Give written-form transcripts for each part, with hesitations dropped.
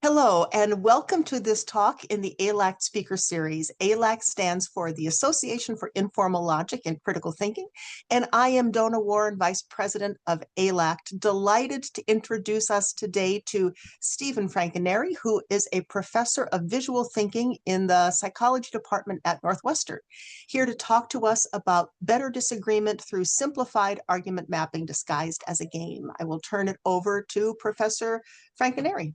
Hello, and welcome to this talk in the ALAC Speaker Series. ALAC stands for the Association for Informal Logic and Critical Thinking, and I am Donna Warren, Vice President of ALAC. Delighted to introduce us today to Stephen Franconeri, who is a professor of visual thinking in the psychology department at Northwestern, here to talk to us about better disagreement through simplified argument mapping disguised as a game. I will turn it over to Professor Franconeri.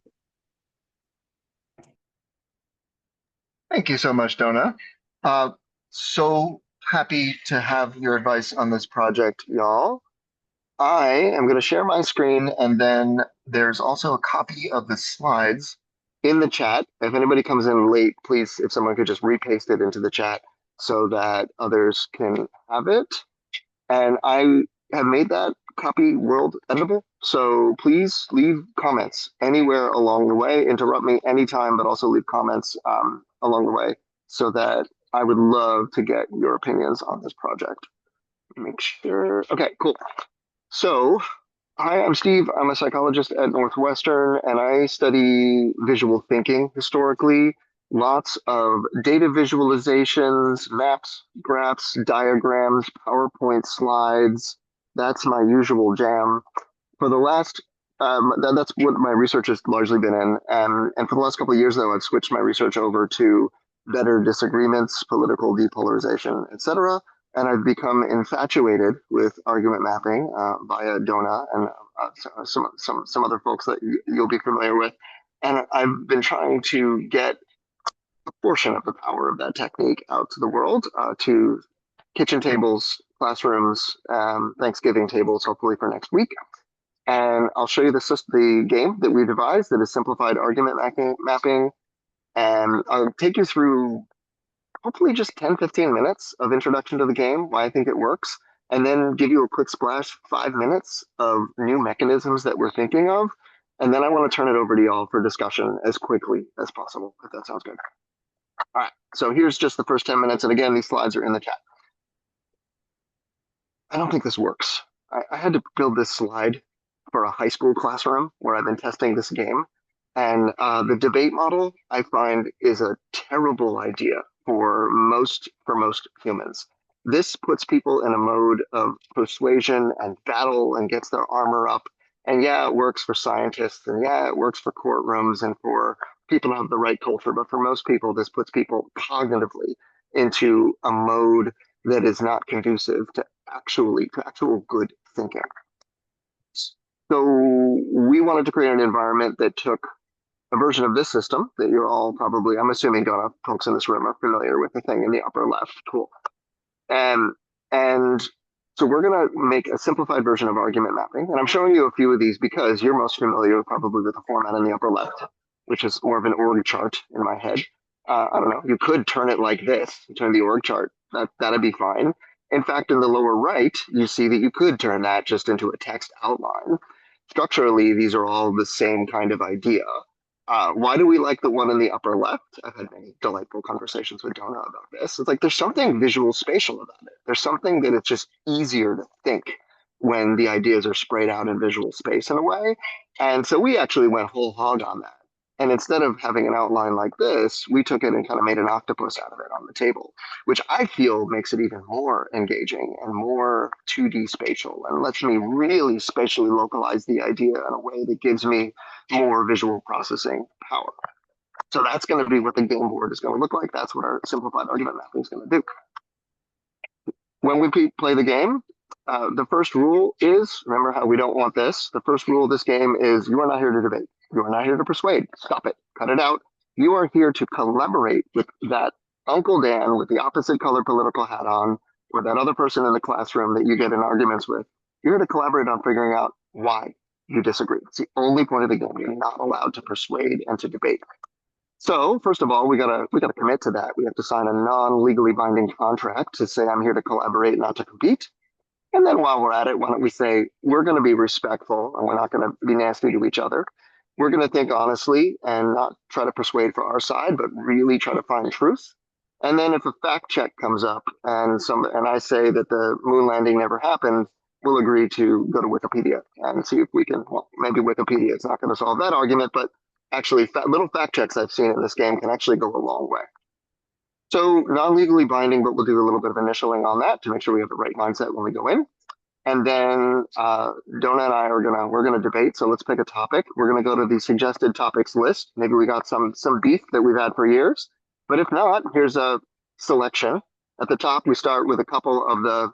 Thank you so much, Donna. So happy to have your advice on this project, y'all. I am going to share my screen, and then there's also a copy of the slides in the chat. If anybody comes in late, please, if someone could just repaste it into the chat so that others can have it. And I have made that copy world editable. So please leave comments anywhere along the way. Interrupt me anytime, but also leave comments along the way so that I would love to get your opinions on this project. Make sure. Okay, cool. So, hi, I'm Steve. I'm a psychologist at Northwestern, and I study visual thinking historically. Lots of data visualizations, maps, graphs, diagrams, PowerPoint slides. That's my usual jam. For the last, that's what my research has largely been in. And for the last couple of years, though, I've switched my research over to better disagreements, political depolarization, etc. And I've become infatuated with argument mapping via Donna and some other folks that you'll be familiar with. And I've been trying to get a portion of the power of that technique out to the world, to kitchen tables, classrooms, Thanksgiving tables, hopefully for next week. And I'll show you the game that we devised that is simplified argument mapping. And I'll take you through hopefully just 10, 15 minutes of introduction to the game, why I think it works, and then give you a quick splash, 5 minutes of new mechanisms that we're thinking of. And then I want to turn it over to y'all for discussion as quickly as possible, if that sounds good. All right, so here's just the first 10 minutes. And again, these slides are in the chat. I don't think this works. I had to build this slide for a high school classroom where I've been testing this game. And the debate model, I find, is a terrible idea for most humans. This puts people in a mode of persuasion and battle and gets their armor up. And yeah, it works for scientists, and yeah, it works for courtrooms and for people who have the right culture. But for most people, this puts people cognitively into a mode that is not conducive to actual good thinking. So we wanted to create an environment that took a version of this system that you're all probably, I'm assuming Donna, folks in this room are familiar with the thing in the upper left. Cool. And so we're going to make a simplified version of argument mapping. And I'm showing you a few of these because you're most familiar probably with the format in the upper left, which is more of an org chart in my head. I don't know, you could turn it like this, turn the org chart. That'd be fine. In fact, in the lower right, you see that you could turn that just into a text outline. Structurally, these are all the same kind of idea. Why do we like the one in the upper left? I've had many delightful conversations with Donna about this. It's like there's something visual spatial about it. There's something that it's just easier to think when the ideas are sprayed out in visual space in a way. And so we actually went whole hog on that. And instead of having an outline like this, we took it and kind of made an octopus out of it on the table, which I feel makes it even more engaging and more 2D spatial and lets me really spatially localize the idea in a way that gives me more visual processing power. So that's going to be what the game board is going to look like. That's what our simplified argument mapping is going to do. When we play the game, the first rule is, remember how we don't want this, the first rule of this game is you are not here to debate. You are not here to persuade. Stop it. Cut it out. You are here to collaborate with that Uncle Dan with the opposite color political hat on, or that other person in the classroom that you get in arguments with. You're here to collaborate on figuring out why you disagree. It's the only point of the game. You're not allowed to persuade and to debate. So first of all, we gotta commit to that. We have to sign a non-legally binding contract to say I'm here to collaborate, not to compete. And then while we're at it, why don't we say we're going to be respectful and we're not going to be nasty to each other. We're going to think honestly and not try to persuade for our side, but really try to find truth. And then if a fact check comes up and I say that the moon landing never happened, we'll agree to go to Wikipedia and see if we can, well, maybe Wikipedia is not going to solve that argument, but actually, little fact checks I've seen in this game can actually go a long way. So non-legally binding, but we'll do a little bit of initialing on that to make sure we have the right mindset when we go in. And then Donna and I we're gonna debate. So let's pick a topic. We're gonna go to the suggested topics list. Maybe we got some beef that we've had for years, but if not, here's a selection. At the top, we start with a couple of the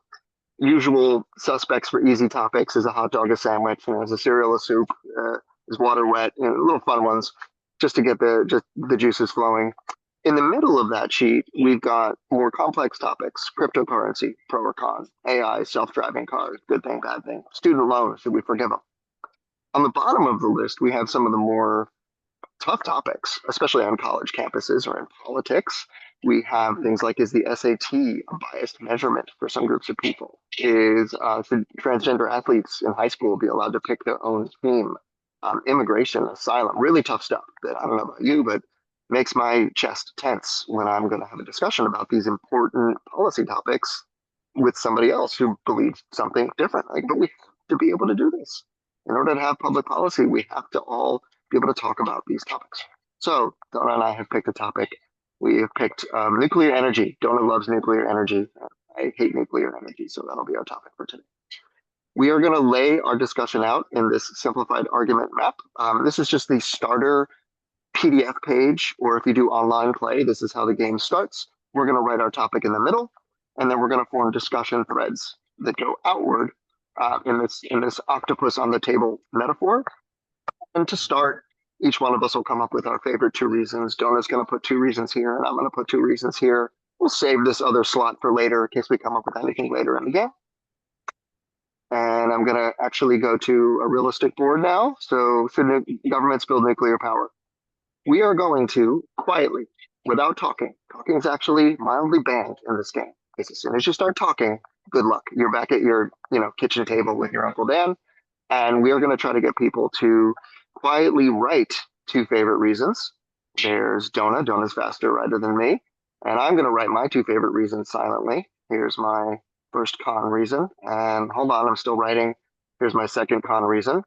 usual suspects for easy topics: is a hot dog a sandwich, is a cereal a soup, is water wet, little fun ones, just to get the juices flowing. In the middle of that sheet, we've got more complex topics: cryptocurrency, pro or con, AI, self-driving cars, good thing, bad thing, student loans, should we forgive them? On the bottom of the list, we have some of the more tough topics, especially on college campuses or in politics. We have things like, is the SAT a biased measurement for some groups of people? Should transgender athletes in high school be allowed to pick their own team? Immigration, asylum, really tough stuff that I don't know about you, but makes my chest tense when I'm going to have a discussion about these important policy topics with somebody else who believes something different. Like, but we have to be able to do this. In order to have public policy, we have to all be able to talk about these topics. So Donna and I have picked a topic. We have picked nuclear energy. Donna loves nuclear energy. I hate nuclear energy, so that'll be our topic for today. We are going to lay our discussion out in this simplified argument map. This is just the starter PDF page, or if you do online play, this is how the game starts. We're going to write our topic in the middle, and then we're going to form discussion threads that go outward in this octopus on the table metaphor. And to start, each one of us will come up with our favorite 2 reasons. Donna's going to put 2 reasons here, and I'm going to put 2 reasons here. We'll save this other slot for later in case we come up with anything later in the game. And I'm going to actually go to a realistic board now. So should governments build nuclear power? We are going to quietly, without talking. Talking is actually mildly banned in this game. Because as soon as you start talking, good luck. You're back at your kitchen table with your Uncle Dan. And we are going to try to get people to quietly write 2 favorite reasons. There's Donna. Donna's faster writer than me. And I'm going to write my 2 favorite reasons silently. Here's my first con reason. And hold on, I'm still writing. Here's my second con reason.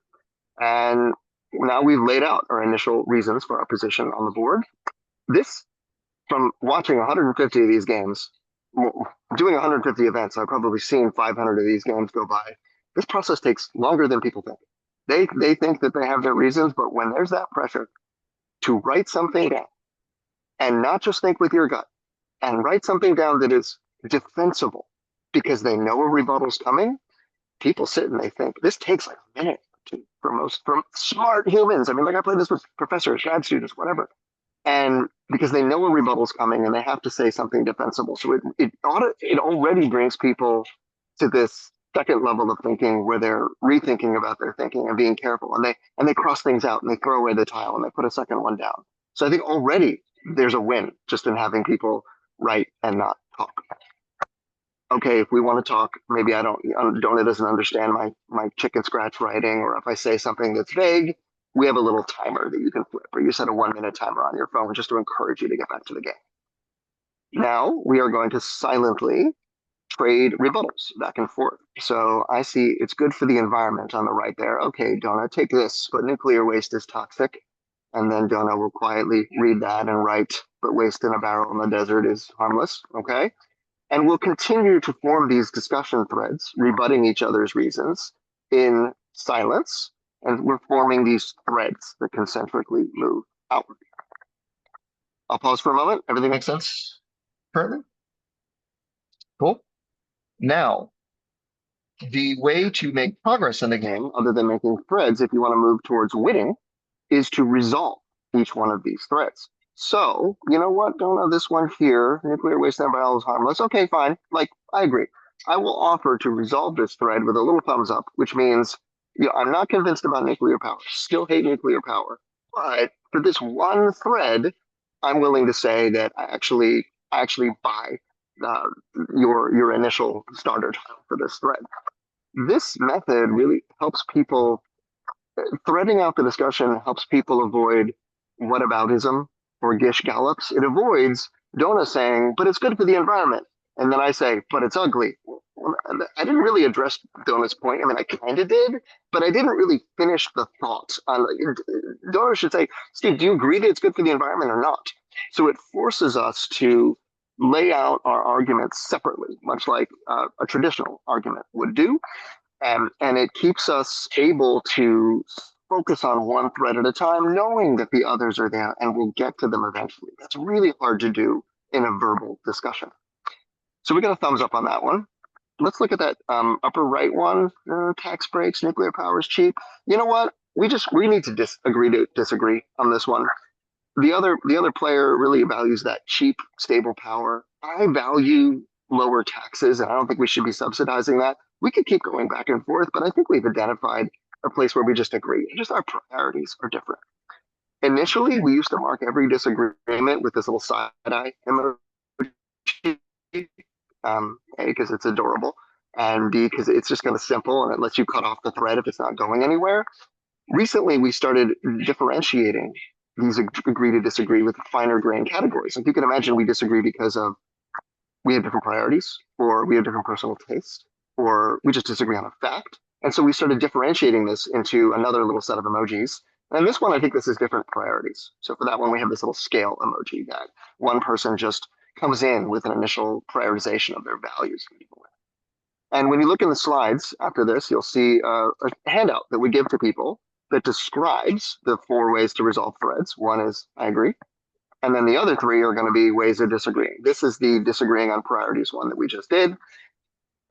And now we've laid out our initial reasons for our position on the board. This, from watching 150 of these games, doing 150 events, I've probably seen 500 of these games go by. This process takes longer than people think. They think that they have their reasons, but when there's that pressure to write something down and not just think with your gut and write something down that is defensible because they know a rebuttal's coming, people sit and they think. This takes like a minute from smart humans. I mean, like I played this with professors, grad students, whatever. And because they know a rebuttal's coming and they have to say something defensible. So it already brings people to this second level of thinking where they're rethinking about their thinking and being careful. And they cross things out and they throw away the tile and they put a second one down. So I think already there's a win just in having people write and not talk. Okay, if we want to talk, maybe Donna doesn't understand my chicken scratch writing, or if I say something that's vague, we have a little timer that you can flip, or you set a 1-minute timer on your phone just to encourage you to get back to the game. Now we are going to silently trade rebuttals back and forth. So I see it's good for the environment on the right there. Okay, Donna, take this, but nuclear waste is toxic. And then Donna will quietly read that and write, but waste in a barrel in the desert is harmless. Okay. And we'll continue to form these discussion threads, rebutting each other's reasons in silence. And we're forming these threads that concentrically move outward. I'll pause for a moment. Everything makes sense currently? Cool. Now, the way to make progress in the game, other than making threads, if you want to move towards winning, is to resolve each one of these threads. So, you know what, Donna, this one here, nuclear waste in a barrel is harmless. Okay, fine. Like, I agree. I will offer to resolve this thread with a little thumbs up, which means I'm not convinced about nuclear power. Still hate nuclear power. But for this one thread, I'm willing to say that I actually buy your initial starter tile for this thread. This method really helps people. Threading out the discussion helps people avoid whataboutism or gish gallops. It avoids Donna saying, but it's good for the environment. And then I say, but it's ugly. I didn't really address Donna's point. I mean, I kind of did, but I didn't really finish the thought on Donna should say, Steve, do you agree that it's good for the environment or not? So it forces us to lay out our arguments separately, much like a traditional argument would do. And it keeps us able to focus on one thread at a time, knowing that the others are there and we'll get to them eventually. That's really hard to do in a verbal discussion. So we got a thumbs up on that one. Let's look at that upper right one. Tax breaks, nuclear power is cheap. You know what? We need to agree to disagree on this one. The other player really values that cheap, stable power. I value lower taxes, and I don't think we should be subsidizing that. We could keep going back and forth, but I think we've identified a place where we just agree. Just our priorities are different. Initially, we used to mark every disagreement with this little side eye emoji, A, because it's adorable, and B, because it's just kind of simple and it lets you cut off the thread if it's not going anywhere. Recently, we started differentiating these agree to disagree with finer grain categories. Like you can imagine, we disagree because of we have different priorities, or we have different personal taste, or we just disagree on a fact. And so we started differentiating this into another little set of emojis. And this one, I think this is different priorities. So for that one, we have this little scale emoji that one person just comes in with an initial prioritization of their values. And when you look in the slides after this, you'll see a handout that we give to people that describes the 4 ways to resolve threads. One is I agree. And then the other 3 are going to be ways of disagreeing. This is the disagreeing on priorities one that we just did.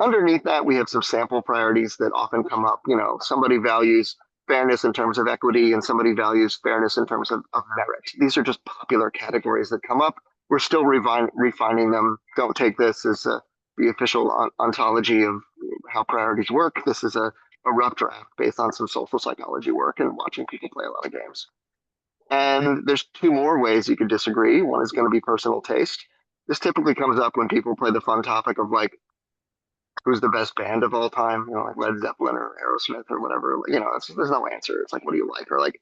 Underneath that, we have some sample priorities that often come up. You know, somebody values fairness in terms of equity and somebody values fairness in terms of merit. These are just popular categories that come up. We're still refining them. Don't take this as the official ontology of how priorities work. This is a rough draft based on some social psychology work and watching people play a lot of games. And there's 2 more ways you could disagree. One is going to be personal taste. This typically comes up when people play the fun topic of like, who's the best band of all time? You know, like Led Zeppelin or Aerosmith or whatever. You know, there's no answer. It's like, what do you like? Or like,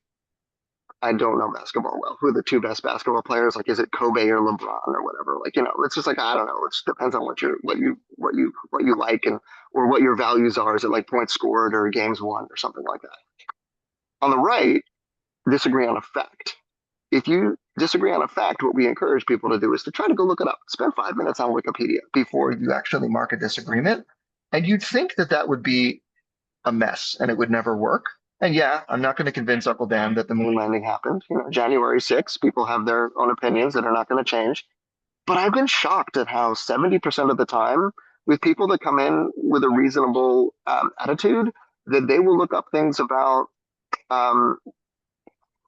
I don't know basketball well. Who are the 2 best basketball players? Like, is it Kobe or LeBron or whatever? Like, you know, it's just like I don't know. It depends on what you like and or what your values are. Is it like points scored or games won or something like that? On the right, disagree on a fact. If you disagree on a fact, what we encourage people to do is to try to go look it up. Spend 5 minutes on Wikipedia before you actually mark a disagreement. And you'd think that that would be a mess and it would never work. And yeah, I'm not going to convince Uncle Dan that the moon landing happened. You know, January 6th, people have their own opinions that are not going to change. But I've been shocked at how 70% of the time, with people that come in with a reasonable attitude, that they will look up things about um,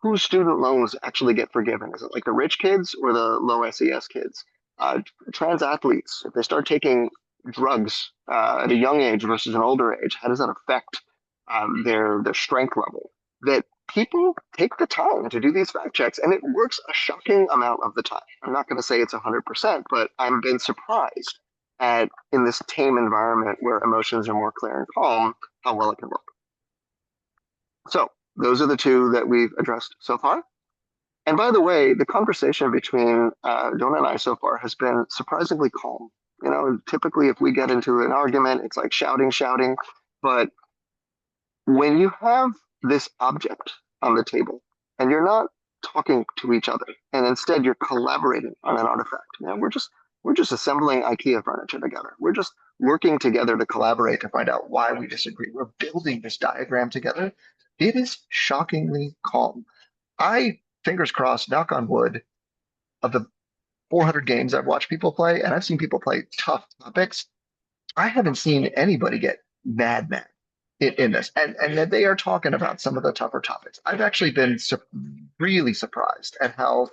whose student loans actually get forgiven. Is it like the rich kids or the low SES kids? Trans athletes, if they start taking drugs at a young age versus an older age, how does that affect their strength level? That people take the time to do these fact checks, and it works a shocking amount of the time. I'm not going to say it's 100%, but I've been surprised at in this tame environment where emotions are more clear and calm, how well it can work. So those are the 2 that we've addressed so far. And by the way, the conversation between Donna and I so far has been surprisingly calm. You know, typically if we get into an argument, it's like shouting. But when you have this object on the table and you're not talking to each other, and instead you're collaborating on an artifact, you know, we're just assembling IKEA furniture together. We're just working together to collaborate to find out why we disagree. We're building this diagram together. It is shockingly calm. I, fingers crossed, knock on wood, of the 400 games I've watched people play, and I've seen people play tough topics, I haven't seen anybody get mad in this. And that they are talking about some of the tougher topics. I've actually been really surprised at how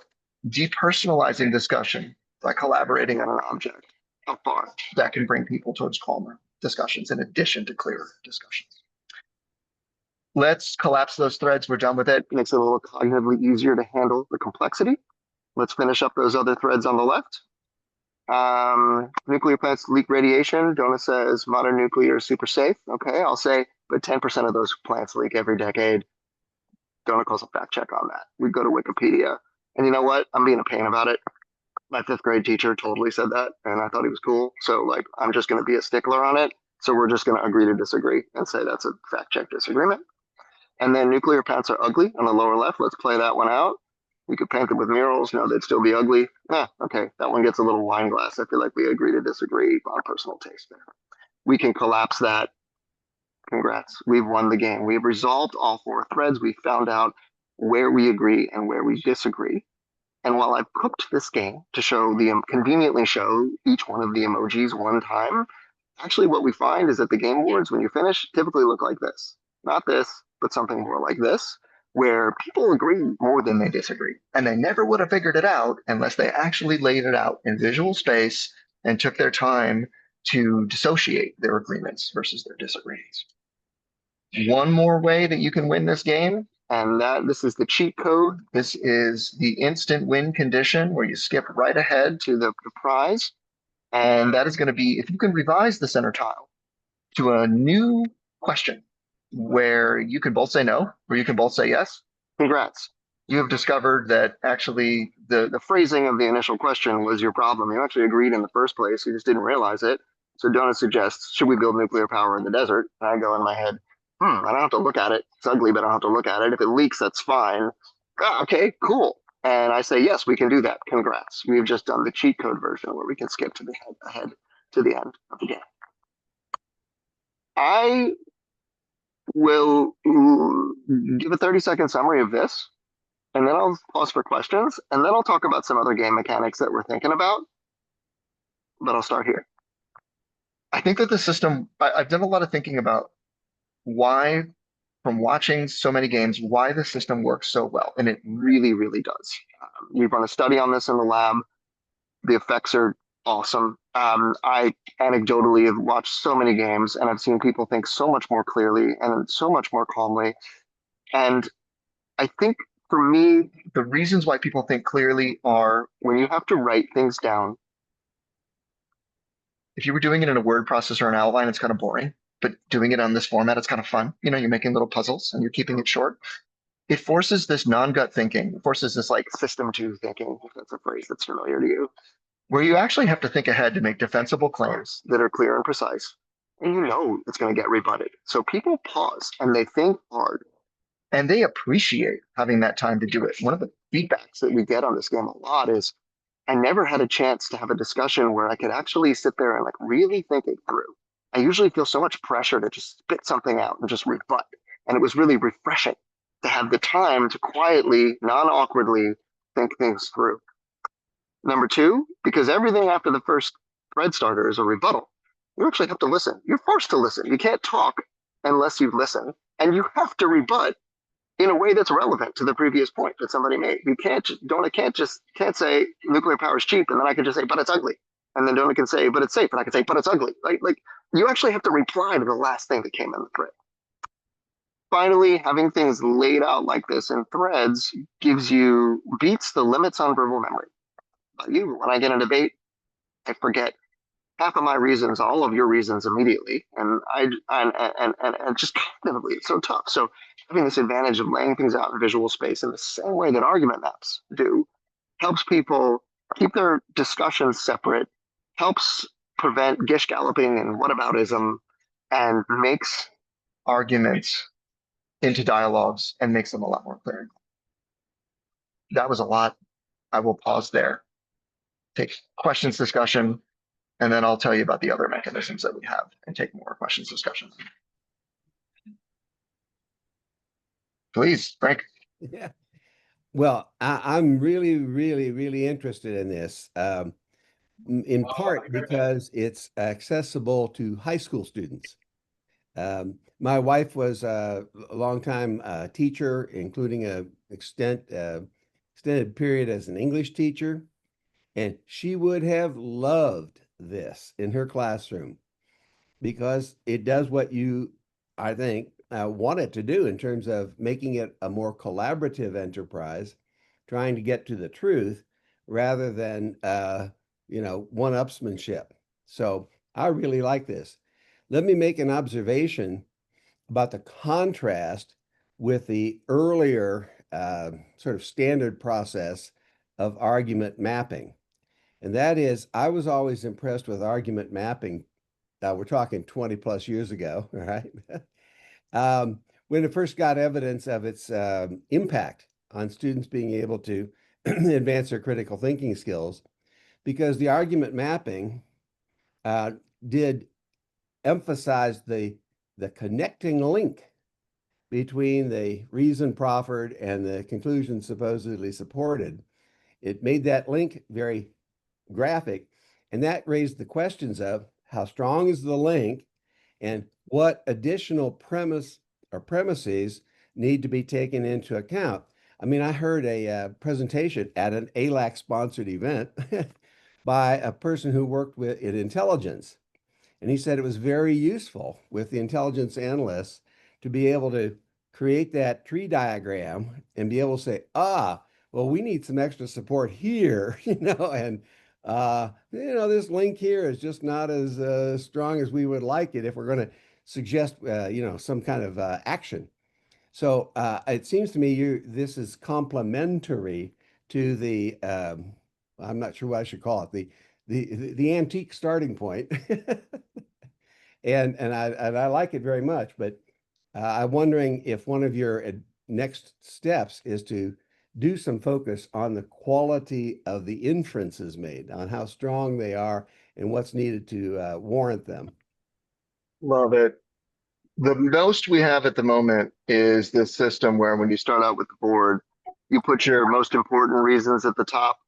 depersonalizing discussion by collaborating on an object, how far that can bring people towards calmer discussions in addition to clearer discussions. Let's collapse those threads. We're done with it. Makes it a little cognitively easier to handle the complexity. Let's finish up those other threads on the left. Nuclear plants leak radiation. Donna says modern nuclear is super safe. Okay, I'll say, but 10% of those plants leak every decade. Donna calls a fact check on that. We go to Wikipedia. And you know what? I'm being a pain about it. My fifth grade teacher totally said that, and I thought he was cool. So like, I'm just going to be a stickler on it. So we're just going to agree to disagree and say that's a fact check disagreement. And then nuclear pants are ugly on the lower left. Let's play that one out. We could paint them with murals. No, they'd still be ugly. Okay. That one gets a little wine glass. I feel like we agree to disagree on personal taste there. We can collapse that. Congrats. We've won the game. We've resolved all four threads. We found out where we agree and where we disagree. And while I've cooked this game to show the conveniently show each one of the emojis one time, actually what we find is that the game boards, when you finish, typically look like this. Not this, but something more like this, where people agree more than they disagree. And they never would have figured it out unless they actually laid it out in visual space and took their time to dissociate their agreements versus their disagreements. One more way that you can win this game, and that this is the cheat code. This is the instant win condition where you skip right ahead to the prize. And that is going to be if you can revise the center tile to a new question where you can both say no or you can both say yes. Congrats. You have discovered that actually the phrasing of the initial question was your problem. You actually agreed in the first place. You just didn't realize it. So Donut suggests, should we build nuclear power in the desert? And I go in my head, I don't have to look at it. It's ugly, but I don't have to look at it. If it leaks, that's fine. Okay, cool. And I say, yes, we can do that. Congrats. We've just done the cheat code version where we can skip to the ahead to the end of the game. I will give a 30-second summary of this, and then I'll pause for questions, and then I'll talk about some other game mechanics that we're thinking about. But I'll start here. I think that the system, I've done a lot of thinking about why, from watching so many games, why the system works so well. And it really, really does. We've run a study on this in the lab. The effects are awesome. I anecdotally have watched so many games and I've seen people think so much more clearly and so much more calmly. And I think for me, the reasons why people think clearly are when you have to write things down. If you were doing it in a word processor or an outline, it's kind of boring. But doing it on this format, it's kind of fun. You know, you're making little puzzles and you're keeping it short. It forces this non-gut thinking. It forces this like system two thinking, if that's a phrase that's familiar to you, where you actually have to think ahead to make defensible claims that are clear and precise. And you know it's going to get rebutted. So people pause and they think hard and they appreciate having that time to do it. One of the feedbacks that we get on this game a lot is I never had a chance to have a discussion where I could actually sit there and like really think it through. I usually feel so much pressure to just spit something out and just rebut. And it was really refreshing to have the time to quietly, non-awkwardly think things through. Number two, because everything after the first thread starter is a rebuttal. You actually have to listen. You're forced to listen. You can't talk unless you listen. And you have to rebut in a way that's relevant to the previous point that somebody made. You can't can't say nuclear power is cheap, and then I can just say, but it's ugly. And then Dona can say, but it's safe, and I can say, but it's ugly. Like you actually have to reply to the last thing that came in the thread. Finally, having things laid out like this in threads beats the limits on verbal memory. But when I get in a debate, I forget half of my reasons, all of your reasons immediately, and just cognitively, it's so tough. So having this advantage of laying things out in visual space in the same way that argument maps do helps people keep their discussions separate, helps prevent gish galloping and whataboutism, and makes arguments into dialogues and makes them a lot more clear. That was a lot. I will pause there, take questions, discussion, and then I'll tell you about the other mechanisms that we have and take more questions, discussion. Please, Frank. Yeah. Well, I'm really, really, really interested in this, in part because it's accessible to high school students. My wife was a longtime teacher, including a extended period as an English teacher, and she would have loved this in her classroom because it does what you, I think, want it to do in terms of making it a more collaborative enterprise, trying to get to the truth rather than, one-upsmanship. So I really like this. Let me make an observation about the contrast with the earlier sort of standard process of argument mapping. And that is, I was always impressed with argument mapping. We're talking 20 plus years ago, all right? When it first got evidence of its impact on students being able to advance their critical thinking skills, because the argument mapping did emphasize the connecting link between the reason proffered and the conclusion supposedly supported. It made that link very graphic, and that raised the questions of how strong is the link and what additional premise or premises need to be taken into account. I mean, I heard a presentation at an ALAC sponsored event by a person who worked in intelligence. And he said it was very useful with the intelligence analysts to be able to create that tree diagram and be able to say, well, we need some extra support here, and this link here is just not as strong as we would like it if we're going to suggest, some kind of action. So it seems to me this is complementary to the, I'm not sure what I should call it, the antique starting point. and I like it very much, but I'm wondering if one of your next steps is to do some focus on the quality of the inferences made, on how strong they are and what's needed to warrant them. Love it. The most we have at the moment is this system where when you start out with the board, you put your most important reasons at the top,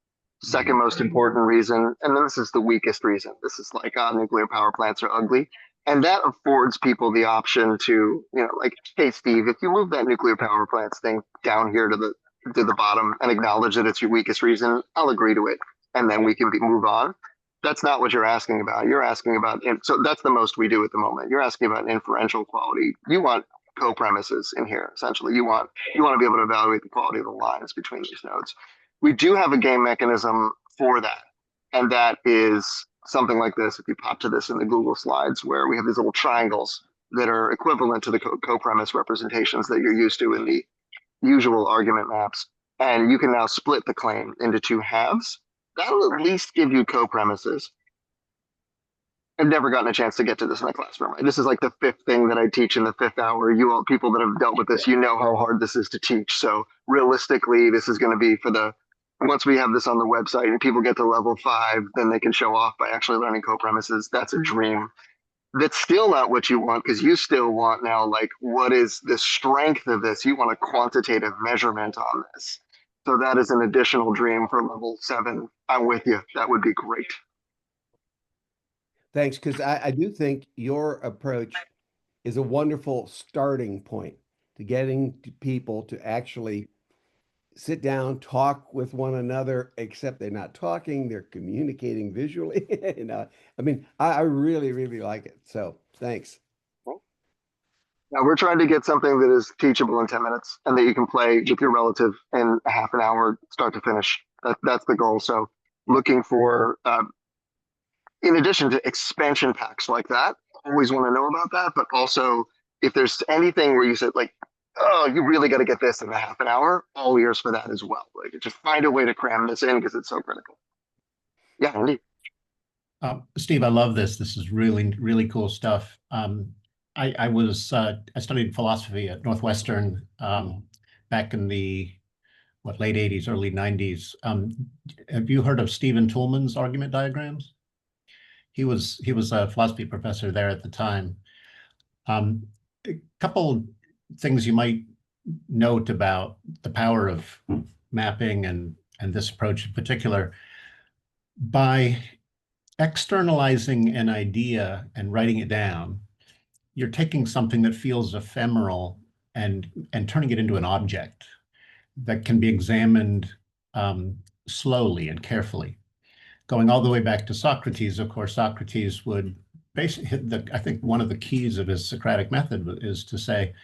second most important reason, and then this is the weakest reason. This is like, nuclear power plants are ugly. And that affords people the option to, like, hey, Steve, if you move that nuclear power plants thing down here to the bottom and acknowledge that it's your weakest reason, I'll agree to it. And then we can move on. That's not what you're asking about. You're asking about, so that's the most we do at the moment. You're asking about inferential quality. You want co-premises in here, essentially. You want to be able to evaluate the quality of the lines between these nodes. We do have a game mechanism for that. And that is something like this. If you pop to this in the Google slides, where we have these little triangles that are equivalent to the co-premise representations that you're used to in the usual argument maps. And you can now split the claim into two halves. That'll at least give you co-premises. I've never gotten a chance to get to this in the classroom. Right? This is like the fifth thing that I teach in the 5th hour. You all, people that have dealt with this, you know how hard this is to teach. So realistically, this is going to be once we have this on the website and people get to level 5, then they can show off by actually learning co-premises. That's a dream. That's still not what you want, because you still want now, like, what is the strength of this? You want a quantitative measurement on this. So that is an additional dream for level 7. I'm with you. That would be great. Thanks, because I do think your approach is a wonderful starting point to getting people to actually sit down, talk with one another, except they're not talking, they're communicating visually. I mean, I really, really like it. So thanks. Now we're trying to get something that is teachable in 10 minutes and that you can play with your relative in a half an hour, start to finish. That's the goal. So looking for, in addition to expansion packs like that, always want to know about that, but also if there's anything where you said, like, oh, you really got to get this in a half an hour, all ears for that as well. Like, just find a way to cram this in because it's so critical. Yeah, indeed. Steve, I love this. This is really, really cool stuff. I studied philosophy at Northwestern back in the late 80s, early 90s. Have you heard of Stephen Toulmin's argument diagrams? He was a philosophy professor there at the time. A couple things you might note about the power of mapping and this approach in particular. By externalizing an idea and writing it down, you're taking something that feels ephemeral and turning it into an object that can be examined slowly and carefully. Going all the way back to Socrates, of course, Socrates would basically, I think one of the keys of his Socratic method is to say,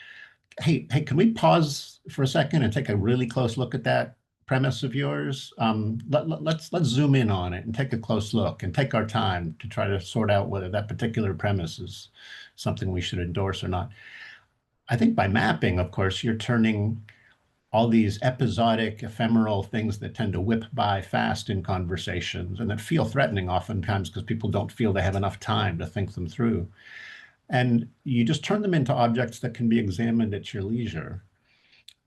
hey, can we pause for a second and take a really close look at that premise of yours? Let's zoom in on it and take a close look and take our time to try to sort out whether that particular premise is something we should endorse or not. I think by mapping, of course, you're turning all these episodic, ephemeral things that tend to whip by fast in conversations and that feel threatening oftentimes because people don't feel they have enough time to think them through. And you just turn them into objects that can be examined at your leisure.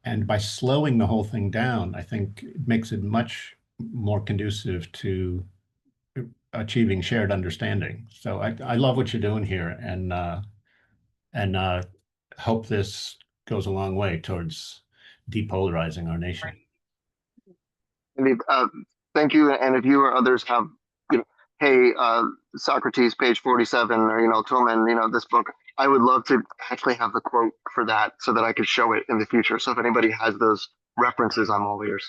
And by slowing the whole thing down, I think it makes it much more conducive to achieving shared understanding. So I love what you're doing here, and hope this goes a long way towards depolarizing our nation. Indeed. Thank you. And if you or others have, hey, Socrates, page 47, or, Tillman, this book, I would love to actually have the quote for that so that I could show it in the future. So if anybody has those references, I'm all ears.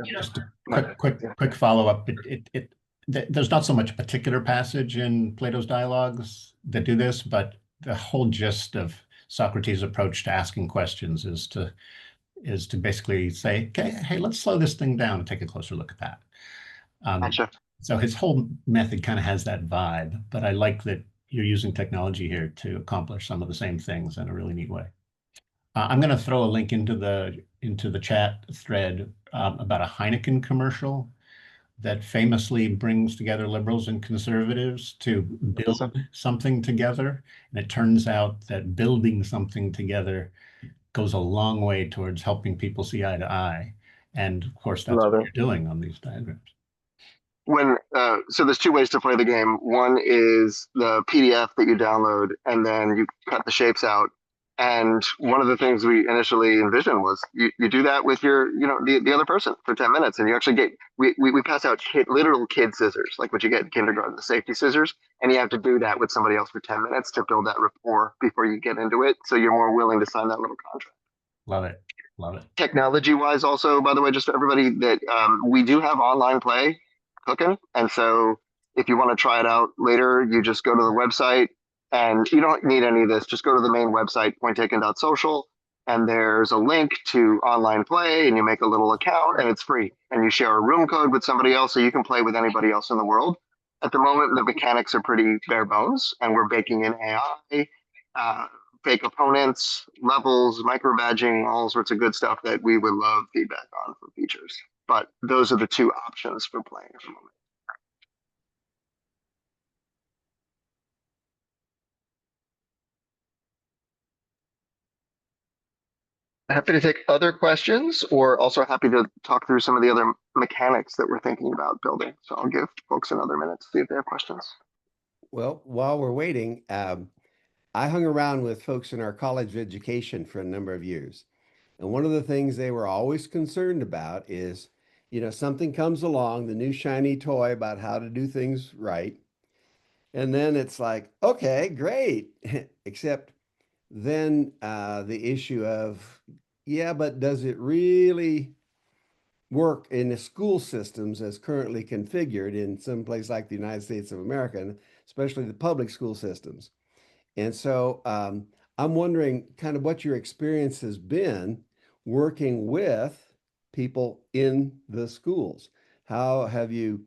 Just a quick follow-up. There's not so much a particular passage in Plato's dialogues that do this, but the whole gist of Socrates' approach to asking questions is to basically say, okay, hey, let's slow this thing down and take a closer look at that. Gotcha. So his whole method kind of has that vibe, but I like that you're using technology here to accomplish some of the same things in a really neat way. I'm going to throw a link into the chat thread about a Heineken commercial that famously brings together liberals and conservatives to build something together. And it turns out that building something together goes a long way towards helping people see eye to eye. And of course, that's what you're doing on these diagrams. So there's two ways to play the game. One is the PDF that you download, and then you cut the shapes out. And one of the things we initially envisioned was you do that with your, the other person for 10 minutes, and you actually get, we pass out literal kid scissors, like what you get in kindergarten, the safety scissors. And you have to do that with somebody else for 10 minutes to build that rapport before you get into it. So you're more willing to sign that little contract. Love it. Love it. Technology wise, also, by the way, just for everybody, that we do have online play cooking. And so if you want to try it out later, you just go to the website. And you don't need any of this. Just go to the main website, pointtaken.social, and there's a link to online play, and you make a little account, and it's free. And you share a room code with somebody else, so you can play with anybody else in the world. At the moment, the mechanics are pretty bare bones, and we're baking in AI, fake opponents, levels, micro badging, all sorts of good stuff that we would love feedback on for features. But those are the two options for playing at the moment. Happy to take other questions, or also happy to talk through some of the other mechanics that we're thinking about building. So I'll give folks another minute to see if they have questions. Well, while we're waiting, I hung around with folks in our college education for a number of years. And one of the things they were always concerned about is, something comes along, the new shiny toy about how to do things right. And then it's like, okay, great. Except then the issue of, yeah, but does it really work in the school systems as currently configured in some place like the United States of America, and especially the public school systems? And so I'm wondering kind of what your experience has been working with people in the schools. How have you,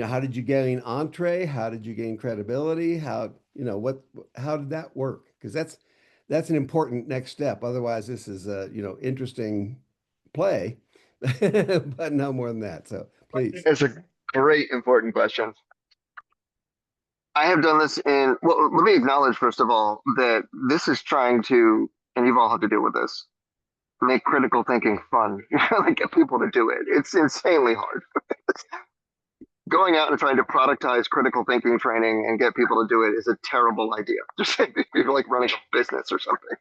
how did you gain entree? How did you gain credibility? How did that work? Because that's an important next step. Otherwise, this is a, interesting play, but no more than that. So please. It's a great, important question. I have done this well, let me acknowledge, first of all, that this is trying to, and you've all had to deal with this, make critical thinking fun, like get people to do it. It's insanely hard. Going out and trying to productize critical thinking training and get people to do it is a terrible idea. Just like you're like running a business or something.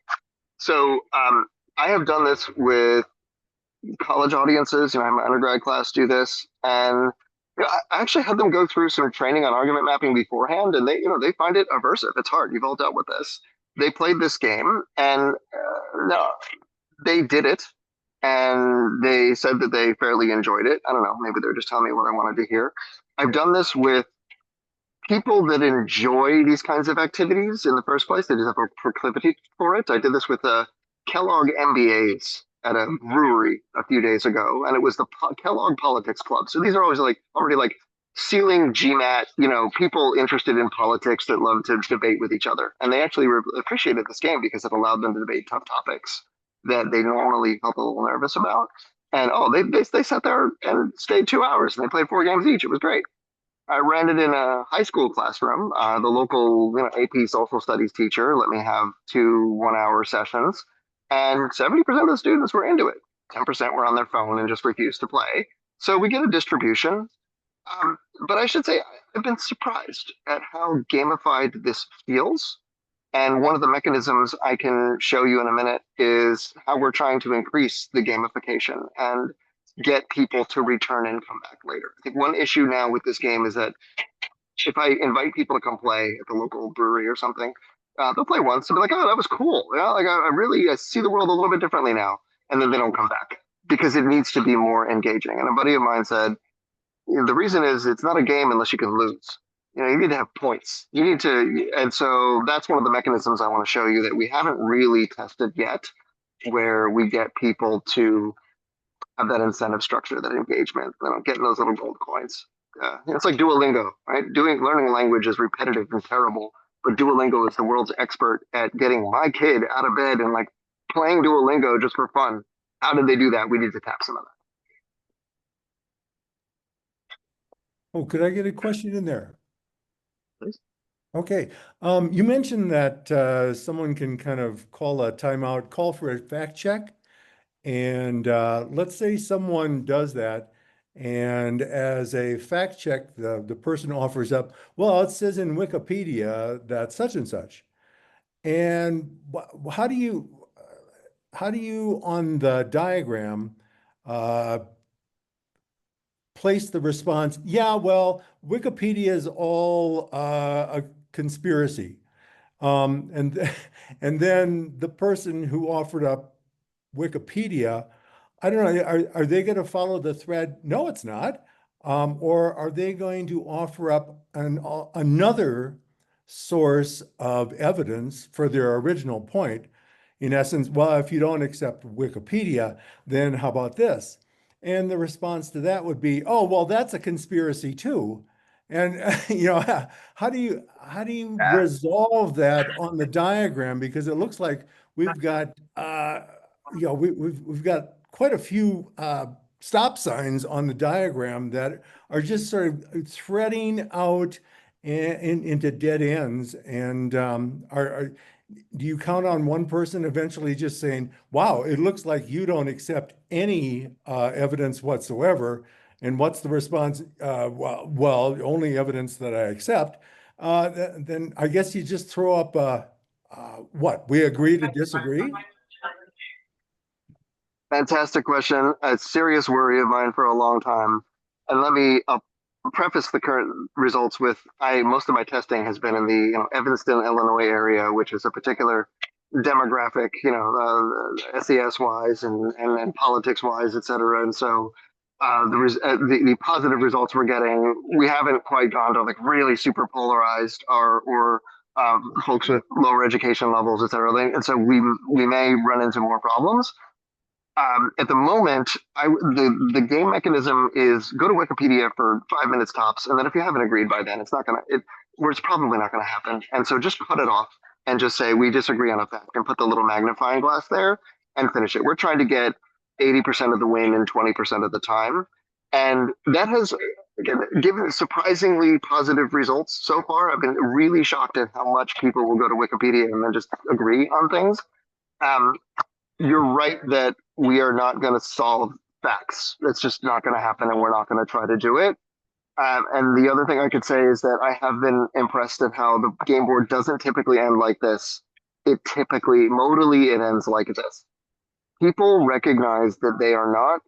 So I have done this with college audiences. I have my undergrad class do this, and I actually had them go through some training on argument mapping beforehand, and they find it aversive. It's hard. You've all dealt with this. They played this game, and no, they did it, and they said that they fairly enjoyed it. I don't know. Maybe they're just telling me what I wanted to hear. I've done this with people that enjoy these kinds of activities in the first place. They just have a proclivity for it. I did this with Kellogg MBAs at a brewery a few days ago, and it was the Kellogg Politics Club. So these are always already ceiling GMAT, people interested in politics that love to debate with each other. And they actually appreciated this game because it allowed them to debate tough topics that they normally felt a little nervous about. And oh, they sat there and stayed 2 hours and they played 4 games each. It was great. I ran it in a high school classroom. The local, AP social studies teacher let me have 2 1-hour sessions, and 70% of the students were into it. 10% were on their phone and just refused to play. So we get a distribution. But I should say I've been surprised at how gamified this feels. And one of the mechanisms I can show you in a minute is how we're trying to increase the gamification and get people to return and come back later. I think one issue now with this game is that if I invite people to come play at the local brewery or something, they'll play once and be like, "Oh, that was cool. Yeah, like I really see the world a little bit differently now," and then they don't come back because it needs to be more engaging. And a buddy of mine said, the reason is it's not a game unless you can lose. You need to have points. You need to, and so that's one of the mechanisms I want to show you that we haven't really tested yet, where we get people to have that incentive structure, that engagement, getting those little gold coins. It's like Duolingo, right? Learning a language is repetitive and terrible, but Duolingo is the world's expert at getting my kid out of bed and like playing Duolingo just for fun. How did they do that? We need to tap some of that. Oh, could I get a question in there? Please. Okay. You mentioned that someone can kind of call a timeout, call for a fact check. And let's say someone does that. And as a fact check, the person offers up, well, it says in Wikipedia that such and such. And how do you on the diagram place the response, yeah, well, Wikipedia is all a conspiracy. And then the person who offered up Wikipedia, I don't know, are they going to follow the thread? No, it's not. Or are they going to offer up another source of evidence for their original point? In essence, well, if you don't accept Wikipedia, then how about this? And the response to that would be, oh, well, that's a conspiracy too. And how do you resolve that on the diagram? Because it looks like we've got we've got quite a few stop signs on the diagram that are just sort of threading out into dead ends. And do you count on one person eventually just saying, wow, it looks like you don't accept any evidence whatsoever? And what's the response? Well, only evidence that I accept. Then I guess you just throw up what? We agree to disagree? Fantastic question. A serious worry of mine for a long time. And let me preface the current results with most of my testing has been in the Evanston, Illinois area, which is a particular demographic, SES wise and politics wise, et cetera. And so the positive results we're getting, we haven't quite gone to like really super polarized or folks with lower education levels, et cetera. And so we may run into more problems. At the moment, the game mechanism is go to Wikipedia for 5 minutes tops, and then if you haven't agreed by then, it's probably not gonna happen. And so just cut it off and just say we disagree on a fact and put the little magnifying glass there and finish it. We're trying to get 80% of the win in 20% of the time, and that has given surprisingly positive results so far. I've been really shocked at how much people will go to Wikipedia and then just agree on things. You're right that we are not going to solve facts. It's just not going to happen, and we're not going to try to do it. And the other thing I could say is that I have been impressed at how the game board doesn't typically end like this. Modally, it ends like this. People recognize that they are not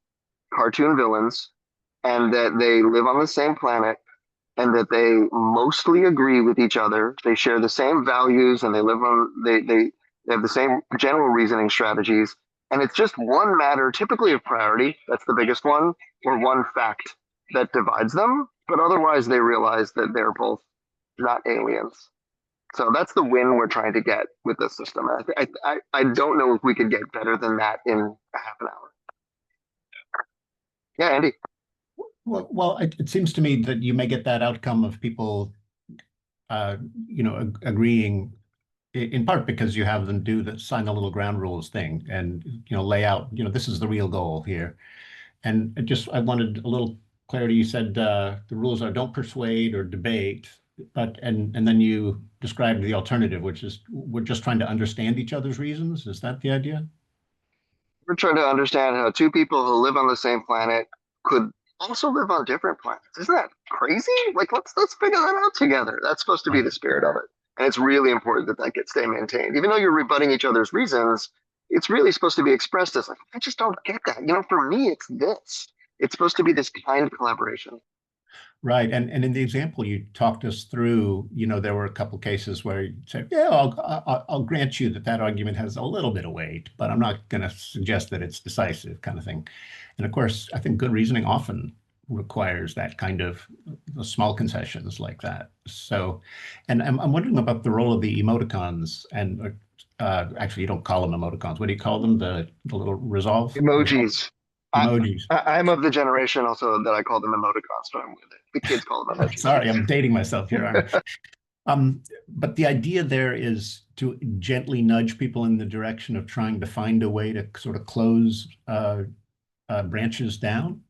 cartoon villains and that they live on the same planet and that they mostly agree with each other. They share the same values and they have the same general reasoning strategies. And it's just one matter, typically of priority, that's the biggest one, or one fact that divides them. But otherwise, they realize that they're both not aliens. So that's the win we're trying to get with this system. I don't know if we could get better than that in a half an hour. Yeah, Andy. Well, it seems to me that you may get that outcome of people, agreeing in part because you have them sign the little ground rules thing and, lay out, this is the real goal here. And I wanted a little clarity. You said the rules are don't persuade or debate, and then you described the alternative, which is we're just trying to understand each other's reasons. Is that the idea? We're trying to understand how two people who live on the same planet could also live on different planets. Isn't that crazy? Like, let's figure that out together. That's supposed to be the spirit of it. And it's really important that that gets stay maintained. Even though you're rebutting each other's reasons, it's really supposed to be expressed as like, I just don't get that. For me, it's this. It's supposed to be this kind of collaboration. Right. And in the example you talked us through, there were a couple cases where you said, yeah, I'll grant you that argument has a little bit of weight, but I'm not going to suggest that it's decisive kind of thing. And of course, I think good reasoning often requires that kind of small concessions like that. So, and I'm wondering about the role of the emoticons and actually, you don't call them emoticons. What do you call them? The little resolve? Emojis. Emojis. I'm of the generation also that I call them emoticons, but I'm with it. The kids call them emojis. Sorry, I'm dating myself here. But the idea there is to gently nudge people in the direction of trying to find a way to sort of close branches down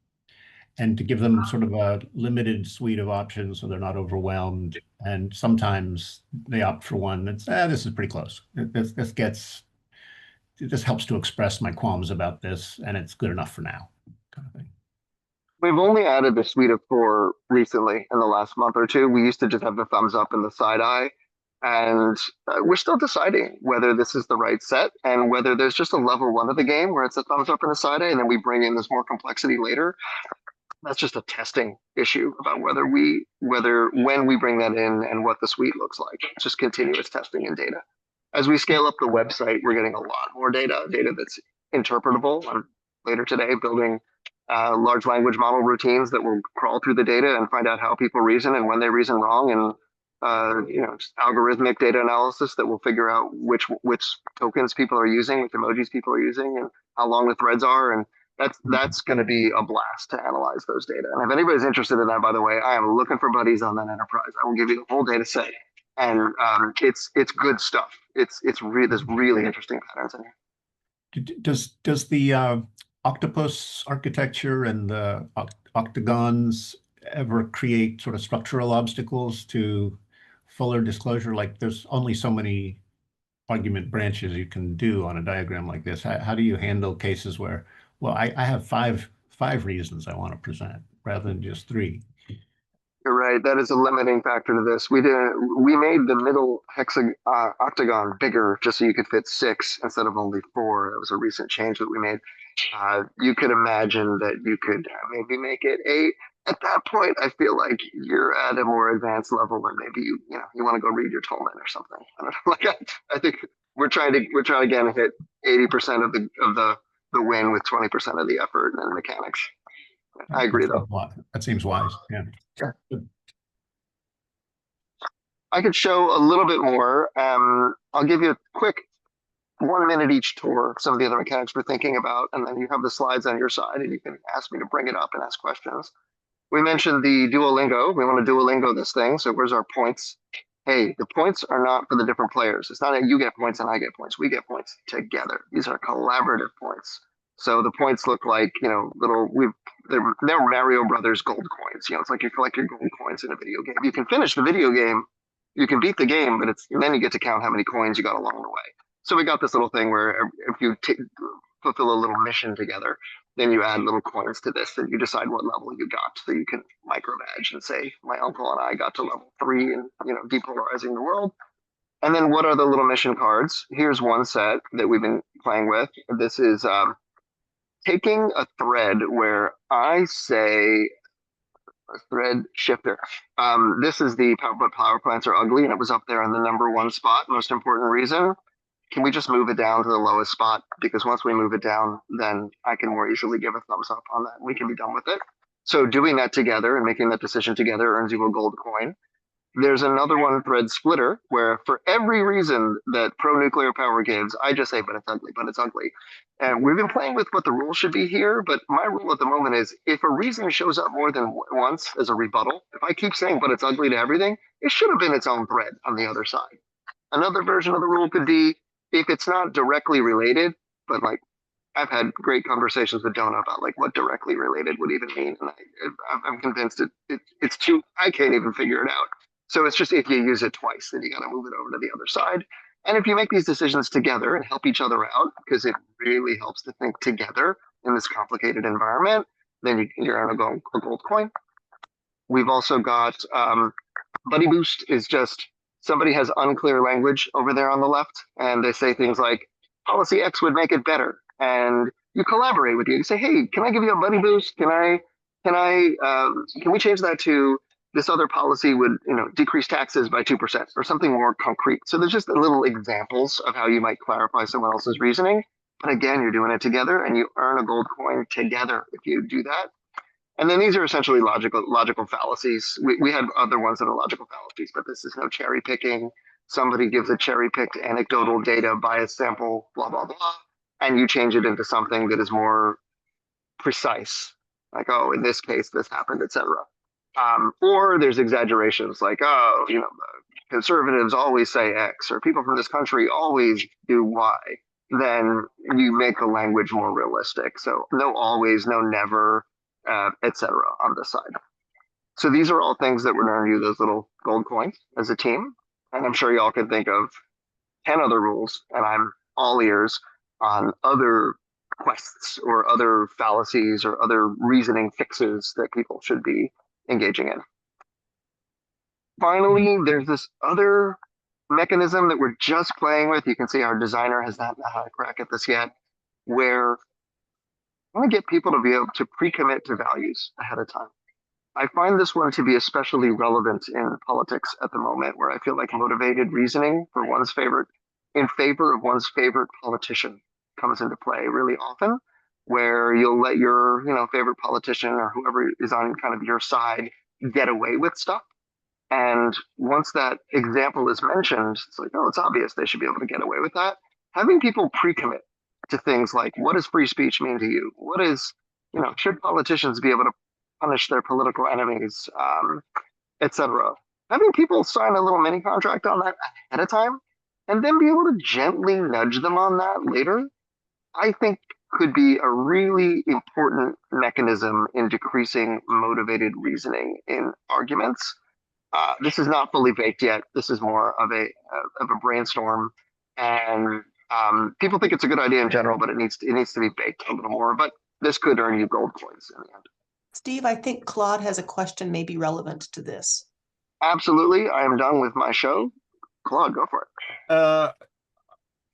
and to give them sort of a limited suite of options so they're not overwhelmed. And sometimes they opt for one that's, this is pretty close. This helps to express my qualms about this, and it's good enough for now, kind of thing. We've only added the suite of 4 recently in the last month or two. We used to just have the thumbs up and the side eye. And we're still deciding whether this is the right set and whether there's just a level 1 of the game where it's a thumbs up and a side eye, and then we bring in this more complexity later. That's just a testing issue about when we bring that in and what the suite looks like. It's just continuous testing and data. As we scale up the website, we're getting a lot more data that's interpretable. I'm later today building large language model routines that will crawl through the data and find out how people reason and when they reason wrong, and just algorithmic data analysis that will figure out which tokens people are using, which emojis people are using, and how long the threads are. And that's going to be a blast to analyze those data. And if anybody's interested in that, by the way, I am looking for buddies on that enterprise. I will give you the whole data set, and it's good stuff. There's really interesting patterns in here. Does the octopus architecture and the octagons ever create sort of structural obstacles to fuller disclosure? Like there's only so many argument branches you can do on a diagram like this. How do you handle cases where, well, I have five reasons I want to present rather than just 3? You're right. That is a limiting factor to this. We made the middle octagon bigger just so you could fit 6 instead of only 4. That was a recent change that we made. You could imagine that you could maybe make it 8. At that point, I feel like you're at a more advanced level, and maybe you want to go read your Tolman or something. I don't know. I think we're trying to again hit 80% of the win with 20% of the effort and mechanics. I agree, though. That seems wise. Yeah. I could show a little bit more. I'll give you a quick 1 minute each tour of some of the other mechanics we're thinking about, and then you have the slides on your side, and you can ask me to bring it up and ask questions. We mentioned the Duolingo. We want to Duolingo this thing. So where's our points? Hey, the points are not for the different players. It's not that you get points and I get points. We get points together. These are collaborative points. So the points look like, they're Mario Brothers gold coins. It's like you collect your gold coins in a video game. You can finish the video game, you can beat the game, but then you get to count how many coins you got along the way. So we got this little thing where if you fulfill a little mission together, then you add little coins to this, and you decide what level you got. So you can micro badge and say, my uncle and I got to level 3 and depolarizing the world. And then what are the little mission cards? Here's one set that we've been playing with. This is taking a thread where I say a thread shifter. This is the power plants are ugly, and it was up there in the number 1 spot. Most important reason. Can we just move it down to the lowest spot? Because once we move it down, then I can more easily give a thumbs up on that. We can be done with it. So doing that together and making that decision together earns you a gold coin. There's another one, thread splitter, where for every reason that pro-nuclear power gives, I just say, but it's ugly, but it's ugly. And we've been playing with what the rule should be here, but my rule at the moment is if a reason shows up more than once as a rebuttal, if I keep saying, but it's ugly to everything, it should have been its own thread on the other side. Another version of the rule could be if it's not directly related, but like I've had great conversations with Jonah about like what directly related would even mean, and I'm convinced it's too. I can't even figure it out. So it's just if you use it twice, then you got to move it over to the other side. And if you make these decisions together and help each other out, because it really helps to think together in this complicated environment, then you're on a gold coin. We've also got Buddy Boost is just somebody has unclear language over there on the left, and they say things like policy X would make it better, and you collaborate with you. You say, hey, can I give you a Buddy Boost? Can we change that to this other policy would decrease taxes by 2% or something more concrete. So there's just little examples of how you might clarify someone else's reasoning. But again, you're doing it together, and you earn a gold coin together if you do that. And then these are essentially logical fallacies. We had other ones that are logical fallacies, but this is no cherry picking. Somebody gives a cherry picked anecdotal data bias sample, blah, blah, blah, and you change it into something that is more precise. Like, oh, in this case, this happened, etc. Or there's exaggerations like, oh, conservatives always say X, or people from this country always do Y. Then you make the language more realistic. So no always, no never, etc. on this side. So these are all things that would earn you those little gold coins as a team. And I'm sure y'all could think of 10 other rules, and I'm all ears on other quests or other fallacies or other reasoning fixes that people should be engaging in. Finally, there's this other mechanism that we're just playing with. You can see our designer has not had a crack at this yet, where I want to get people to be able to pre-commit to values ahead of time. I find this one to be especially relevant in politics at the moment, where I feel like motivated reasoning for one's favorite in favor of one's favorite politician comes into play really often, where you'll let your favorite politician or whoever is on kind of your side get away with stuff. And once that example is mentioned, it's like, oh, it's obvious they should be able to get away with that. Having people pre-commit to things like, what does free speech mean to you? What is, should politicians be able to punish their political enemies, etc. Having people sign a little mini contract on that ahead of time, and then be able to gently nudge them on that later, I think could be a really important mechanism in decreasing motivated reasoning in arguments. This is not fully baked yet. This is more of a brainstorm, and people think it's a good idea in general, but it needs to be baked a little more. But this could earn you gold coins in the end. Steve, I think Claude has a question maybe relevant to this. Absolutely. I am done with my show. Claude, go for it.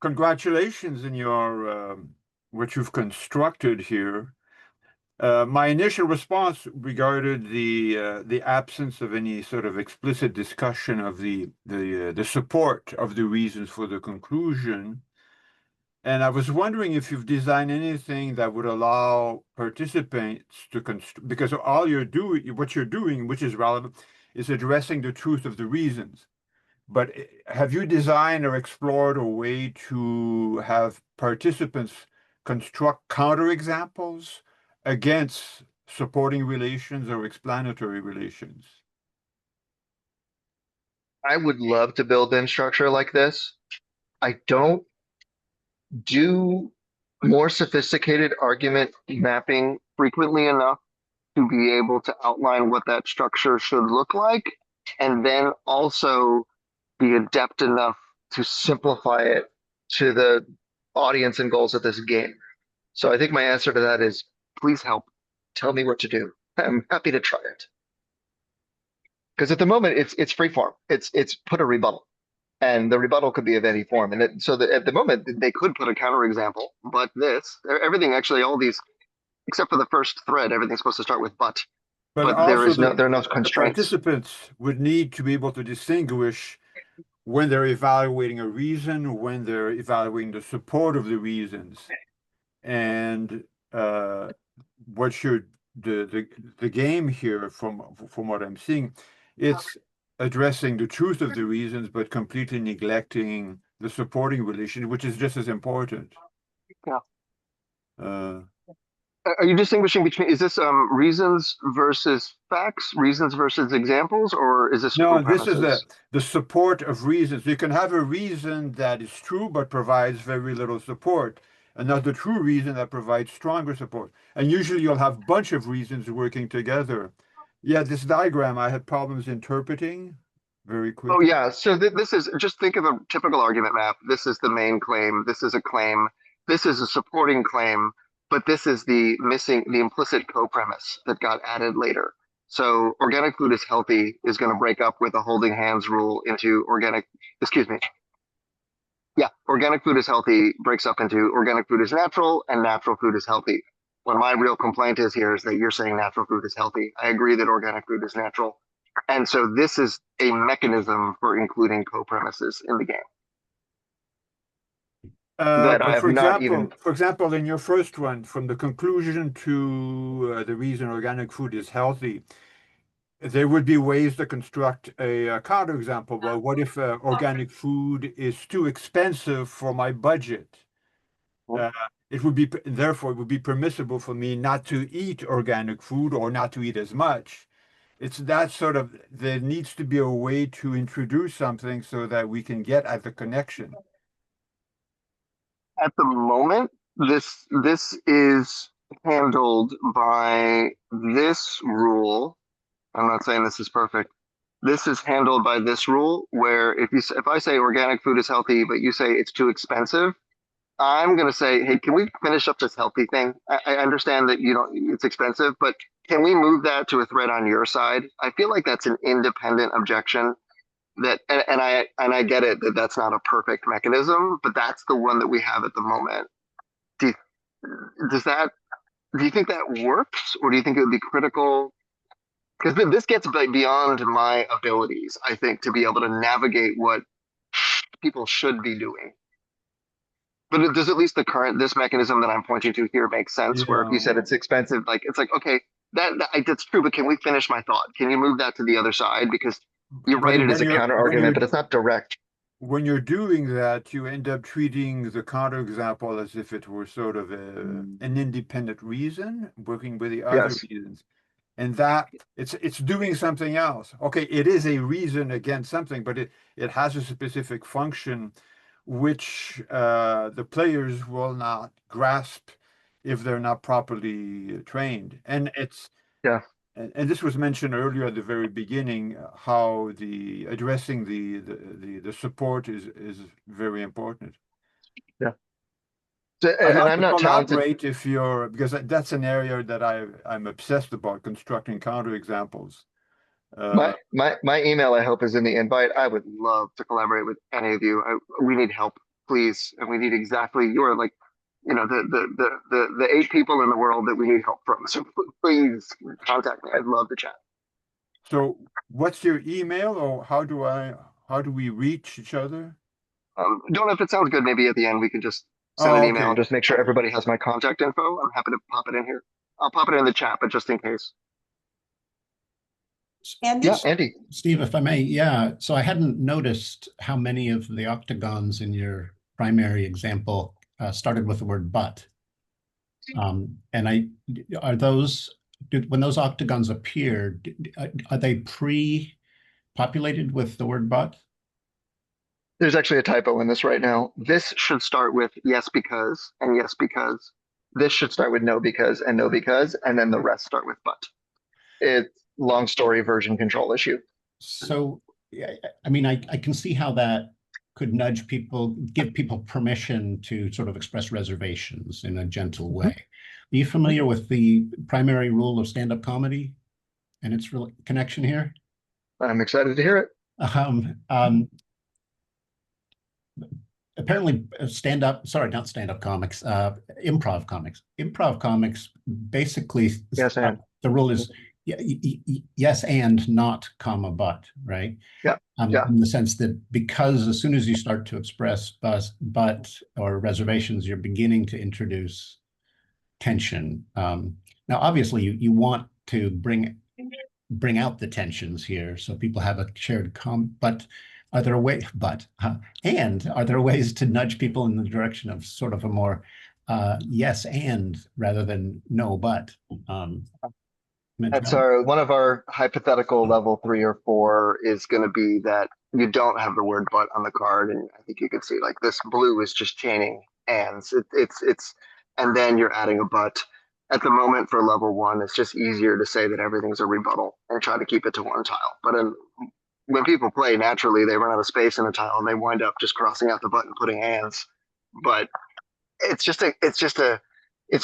Congratulations in your what you've constructed here. My initial response regarded the absence of any sort of explicit discussion of the support of the reasons for the conclusion. And I was wondering if you've designed anything that would allow participants to because what you're doing, which is relevant, is addressing the truth of the reasons. But have you designed or explored a way to have participants construct counterexamples against supporting relations or explanatory relations? I would love to build in structure like this. I don't do more sophisticated argument mapping frequently enough to be able to outline what that structure should look like, and then also be adept enough to simplify it to the audience and goals of this game. So I think my answer to that is, please help. Tell me what to do. I'm happy to try it. Because at the moment, it's free form. It's put a rebuttal. And the rebuttal could be of any form. And at the moment, they could put a counterexample, but everything actually, all these, except for the first thread, everything's supposed to start with but. But there are no constraints. The participants would need to be able to distinguish when they're evaluating a reason, when they're evaluating the support of the reasons. And what the game here, from what I'm seeing, it's addressing the truth of the reasons, but completely neglecting the supporting relation, which is just as important. Yeah. Are you distinguishing between, is this reasons versus facts, reasons versus examples, or is this No, core this is premises? the support of reasons. You can have a reason that is true but provides very little support, another true reason that provides stronger support. And usually you'll have a bunch of reasons working together. Yeah, this diagram I had problems interpreting very Oh quickly. yeah, so this is, just think of a typical argument map. This is the main claim, this is a claim, this is a supporting claim, but this is the implicit co-premise that got added later. So organic food is healthy is going to break up with a holding hands rule into excuse me. Yeah, organic food is healthy breaks up into organic food is natural and natural food is healthy. When my real complaint is here is that you're saying natural food is healthy. I agree that organic food is natural. And so this is a mechanism for including co-premises in the game that I But have not even. for example, in your first one, from the conclusion to the reason organic food is healthy, there would be ways to construct a counterexample. Well, what if organic food is too expensive for my budget? Uh, it would be, therefore, it would be permissible for me not to eat organic food or not to eat as much. It's that sort of, there needs to be a way to introduce something so that we can get at the connection. At the moment, this is handled by this rule. I'm not saying this is perfect. This is handled by this rule where if I say organic food is healthy, but you say it's too expensive, I'm gonna say, hey, can we finish up this healthy thing? I understand that it's expensive, but can we move that to a thread on your side? I feel like that's an independent objection that, and I get it that that's not a perfect mechanism, but that's the one that we have at the moment. Do you, does that? Do you think that works, or do you think it would be critical? Because this gets beyond my abilities, I think, to be able to navigate what people should be doing. But does at least this mechanism that I'm pointing to here make sense? Where if you Yeah. said it's expensive, like it's like okay, that's true, but can we finish my thought? Can you move that to the other side? Because you're But right, it is when a counter argument, but it's not direct. when you're doing that, you end up treating the counterexample as if it were sort of an independent reason working with the other Yes. reasons. And that it's doing something else. Okay, it is a reason against something, but it has a specific function which the players will not grasp if they're not properly trained. And it's Yeah. and this was mentioned earlier at the very beginning, how the addressing the support is very important. Yeah. So, I'd and like I'm to not talented. collaborate if you're, because that's an area that I'm obsessed about, constructing counterexamples. My email, I hope, is in the invite. I would love to collaborate with any of you. We need help, please, and we need exactly you're like, the 8 people in the world that we need help from. So please contact me. I'd love to chat. So what's your email, or how do we reach each other? Don't know if it sounds good. Maybe at the end we can just send an Oh, email and okay. just make sure everybody has my contact info. I'm happy to pop it in here. I'll pop it in the chat, but just in case. Andy? Yeah, Andy. Steve, if I may, yeah. So I hadn't noticed how many of the octagons in your primary example started with the word but. And are those, when those octagons appear, are they pre-populated with the word but? There's actually a typo in this right now. This should start with yes because and yes because. This should start with no because and no because, and then the rest start with but. It's long story version control issue. So, I mean, I can see how that could nudge people, give people permission to sort of express reservations in a gentle way. Are you familiar with the primary rule of stand-up comedy and its connection here? I'm excited to hear it. Apparently improv comics. Improv comics basically, Yes, and the rule is yes and not comma but, right? Yeah. Yeah. In the sense that because as soon as you start to express but or reservations, you're beginning to introduce tension. Now, obviously, you want to bring out the tensions here so people have a shared but are there ways to nudge people in the direction of sort of a more yes and rather than no but. That's one of our hypothetical level 3 or 4 is going to be that you don't have the word but on the card, and I think you can see like this blue is just chaining ands. And then you're adding a but. At the moment for level 1, it's just easier to say that everything's a rebuttal and try to keep it to one tile. But when people play, naturally they run out of space in a tile and they wind up just crossing out the but and putting ands. But it's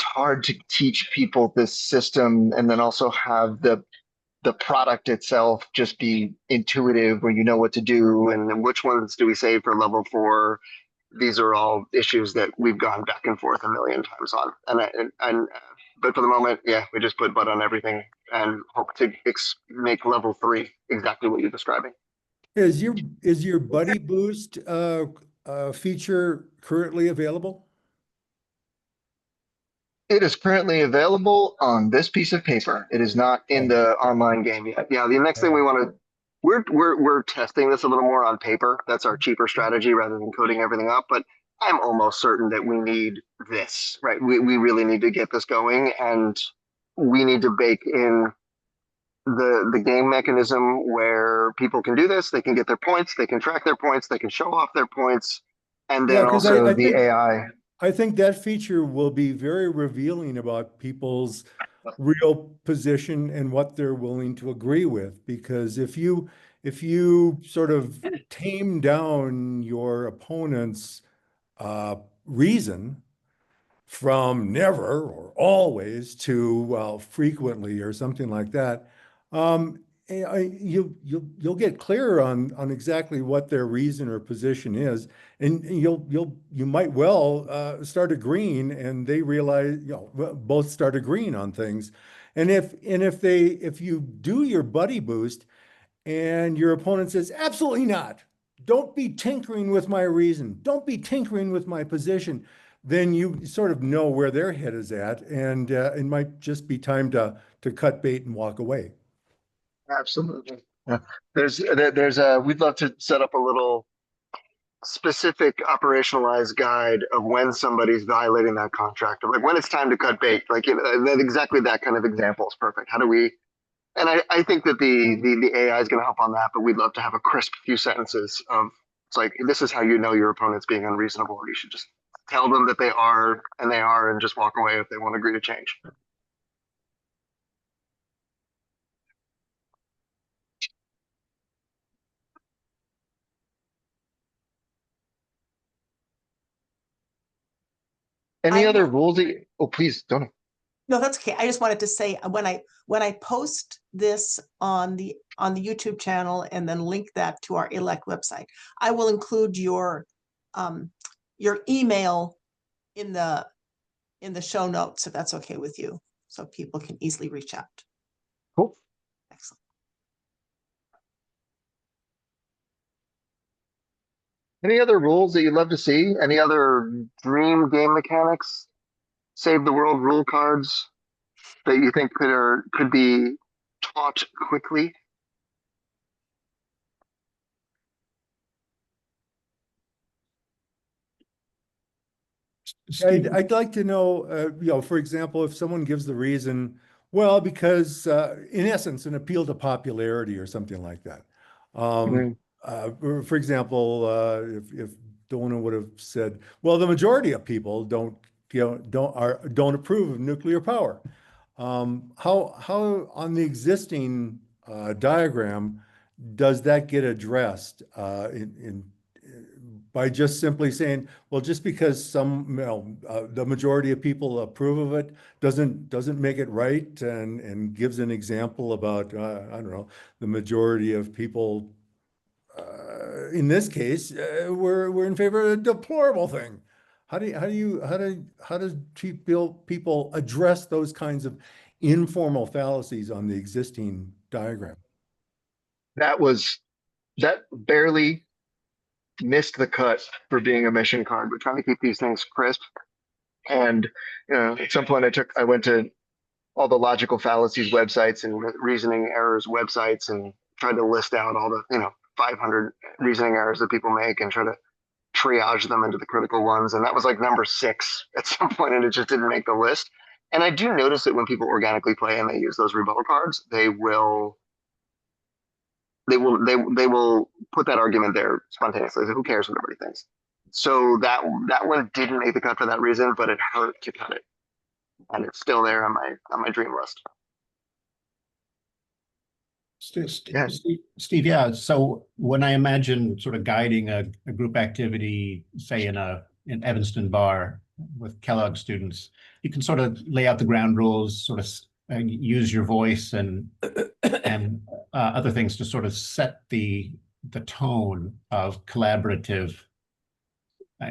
hard to teach people this system and then also have the product itself just be intuitive where you know what to do and which ones do we save for level 4. These are all issues that we've gone back and forth a million times on. But for the moment, yeah, we just put but on everything and hope to make level 3 exactly what you're describing. Is your Buddy Boost feature currently available? It is currently available on this piece of paper. It is not in the online game yet. Yeah, the next thing we want to, we're testing this a little more on paper. That's our cheaper strategy rather than coding everything up. But I'm almost certain that we need this, right? We really need to get this going, and we need to bake in the game mechanism where people can do this. They can get their points. They can track their points. They can show off their points, and then also the AI. I think that feature will be very revealing about people's real position and what they're willing to agree with. Because if you sort of tame down your opponent's reason from never or always to well frequently or something like that, you'll get clearer on exactly what their reason or position is, and you might well start agreeing, and they realize both start agreeing on things, and if you do your buddy boost, and your opponent says absolutely not, don't be tinkering with my reason, don't be tinkering with my position, then you sort of know where their head is at, and it might just be time to cut bait and walk away. Absolutely. Yeah. There's we'd love to set up a little specific operationalized guide of when somebody's violating that contract, or like when it's time to cut bait. Like exactly that kind of example is perfect. How do we? And I think that the AI is going to help on that, but we'd love to have a crisp few sentences of it's like this is how you know your opponent's being unreasonable, or you should just tell them that they are, and just walk away if they won't agree to change. Any other rules that you, oh, please don't. No, that's okay. I just wanted to say when I post this on the YouTube channel and then link that to our ALAC website, I will include your email in the show notes, if that's okay with you, so people can easily reach out. Cool. Excellent. Any other rules that you'd love to see? Any other dream game mechanics? Save the world rule cards that you think could be taught quickly? I'd like to know, for example, if someone gives the reason, well, because in essence, an appeal to popularity or something like that. For example, if Donna would have said, well, the majority of people don't approve of nuclear power. How on the existing diagram does that get addressed by just simply saying, well, just because the majority of people approve of it doesn't make it right, and gives an example about I don't know, the majority of people in this case we're in favor of a deplorable thing. How does people address those kinds of informal fallacies on the existing diagram? That barely missed the cut for being a mission card. We're trying to keep these things crisp. And at some point I went to all the logical fallacies websites and reasoning errors websites and tried to list out all the 500 reasoning errors that people make and try triage them into the critical ones. And that was like number 6 at some point, and it just didn't make the list. And I do notice that when people organically play and they use those rebuttal cards, they will put that argument there spontaneously. So who cares what everybody thinks? So that one didn't make the cut for that reason, but it hurt to cut it, and it's still there on my dream list. Yeah. Steve, yeah. So when I imagine sort of guiding a group activity, say in Evanston Bar with Kellogg students, you can sort of lay out the ground rules, sort of use your voice and other things to sort of set the tone of collaborative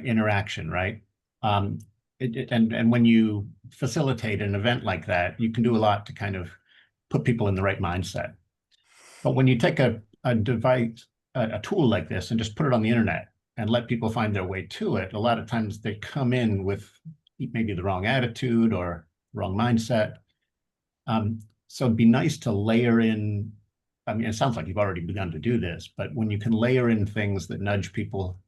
interaction, right? And when you facilitate an event like that, you can do a lot to kind of put people in the right mindset. But when you take a device, a tool like this, and just put it on the internet and let people find their way to it, a lot of times they come in with maybe the wrong attitude or wrong mindset. So it'd be nice to layer in, I mean, it sounds like you've already begun to do this, but when you can layer in things that nudge people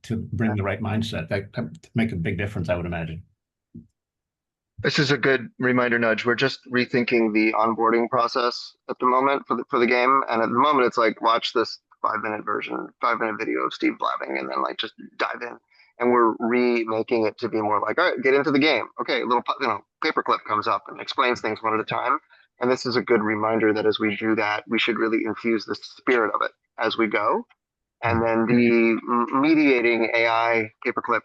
to bring the right mindset, that make a big difference, I would imagine. This is a good reminder nudge. We're just rethinking the onboarding process at the moment for the game. And at the moment, it's like, watch this 5-minute video of Steve blabbing, and then like just dive in. And we're remaking it to be more like, all right, get into the game. Okay, a little paperclip comes up and explains things one at a time. And this is a good reminder that as we do that, we should really infuse the spirit of it as we go. And then the mediating AI paperclip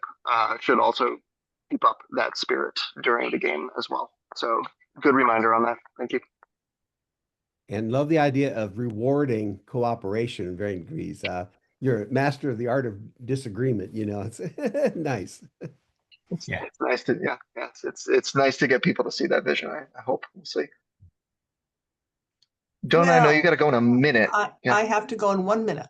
should also keep up that spirit during the game as well. So good reminder on that. Thank you. And love the idea of rewarding cooperation in varying degrees. You're a master of the art of disagreement, you know, it's nice. It's nice to, it's nice to get people to see that vision. I hope we'll see. Donna, I know you got to go in a minute. I have to go in 1 minute.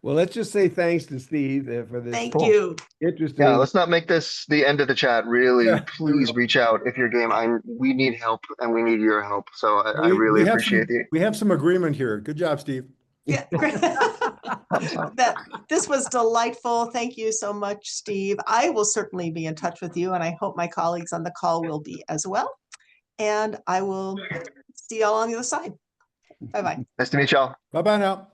Well, let's just say thanks to Steve for this. Thank you. Interesting. Yeah, let's not make this the end of the chat. Really, please reach out if your game. We need help, and we need your help. So I really appreciate you. We have some agreement here. Good job, Steve. Yeah. This was delightful. Thank you so much, Steve. I will certainly be in touch with you, and I hope my colleagues on the call will be as well. And I will see y'all on the other side. Bye-bye. Nice to meet y'all. Bye-bye now.